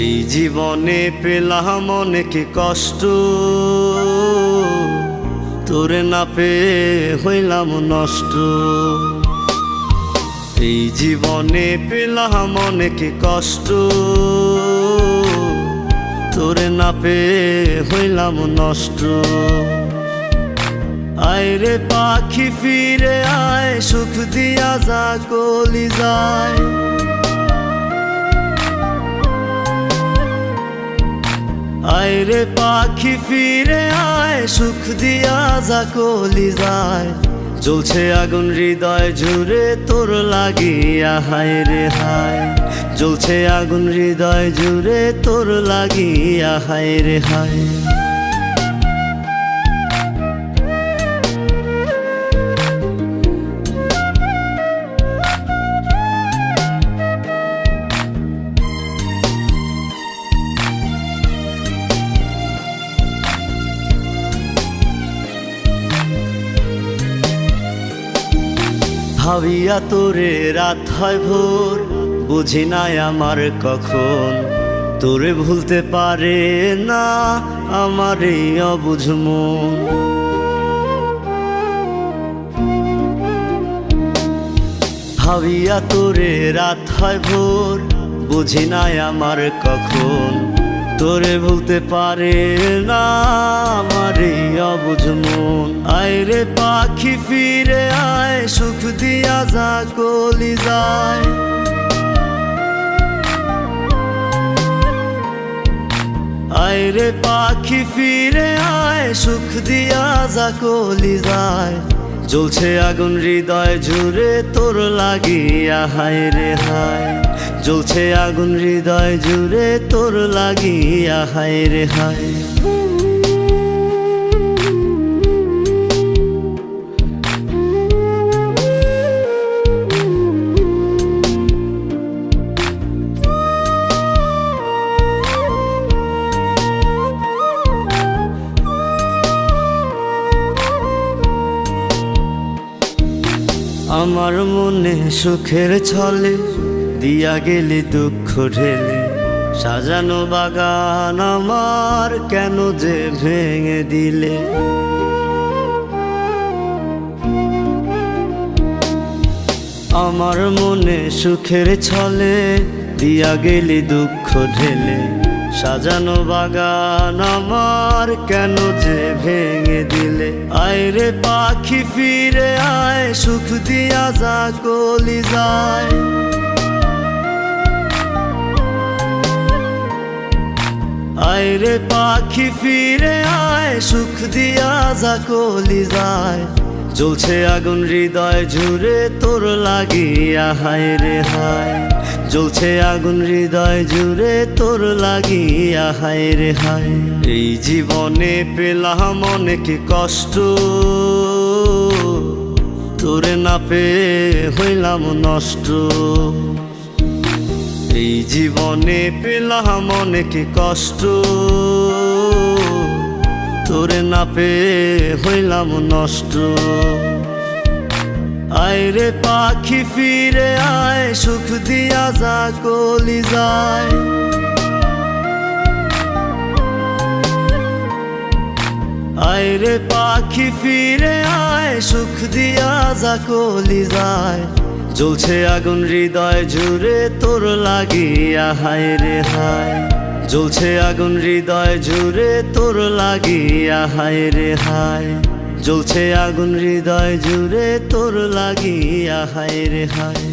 এই জীবনে পেলাম অনেক কষ্ট, তোরে না পেয়ে হইলাম নষ্ট। এই জীবনে পেলাম অনেক কষ্ট, তোরে না পেয়ে হইলাম নষ্ট। আয় রে পাখি ফিরে আয়, সুখ দিয়া যা কলি যায়। আয় রে পাখি ফিরে আয়, সুখ দিয়া যা কলি যায়। জ্বলছে আগুন হৃদয় জুড়ে তোর লাগিয়া, হায় রে হায়। জ্বলছে আগুন হৃদয় জুড়ে তোর লাগিয়া, হায় রে হায়। ভাবিয়া তোরে রাত হয় ভোর, বুঝি নাই আমার কখন। তোরে ভুলতে পারে না আমার এই অবুঝ মন। ভাবিয়া তোরে রাত হয় ভোর, বুঝি নাই আমার কখন। তোরে ভুলতে পারে না আমার এই অবুঝ মন। আয় রে পাখি ফিরে আয়, সুখ দিয়া যা কলি যায়। আয় রে পাখি ফিরে আয়, সুখ দিয়া যা কলি যায়। জ্বলছে আগুন হৃদয় জুড়ে তোর লাগিয়া, হায় রে হায়। জ্বলছে আগুন হৃদয় জুড়ে তোর লাগিয়া, হায় রে হায়। আমার মনে সুখের ছলে দিয়া গেলি দুঃখ ঢেলে। সাজানো বাগান আমার কেন যে ভেঙে দিলে। আমার মনে সুখের ছলে দিয়া গেলি দুঃখ ঢেলে। সাজানো বাগান আমার কেন যে ভেঙে দিলে। আয় রে পাখি ফিরে আয়, সুখ দিয়া যা কলি যায়। আয় রে পাখি ফিরে আয়, সুখ দিয়া যা কলি যায়। জ্বলছে আগুন হৃদয় জুড়ে তোর লাগিয়া, হায় রে হায়। জ্বলছে আগুন হৃদয় জুড়ে তোর লাগিয়া, হায় রে হায়। এই জীবনে পেলাম অনেক কষ্ট, তোরে না পেয়ে হইলাম নষ্ট। এই জীবনে পেলাম অনেক কষ্ট, তোরে না পেয়ে হইলাম নষ্ট। আয় রে পাখি ফিরে আয়, সুখ দিয়া যা কলি যায়। আয় রে পাখি ফিরে আয়, সুখ দিয়া যা কলি যায়। জ্বলছে আগুন হৃদয় জুড়ে তোর লাগিয়া, হায় রে হায়। জ্বলছে আগুন হৃদয় জুড়ে তোর লাগিয়া, হায় রে হায়। জ্বলছে আগুন হৃদয় জুড়ে তোর লাগিয়া, হায় রে হায়।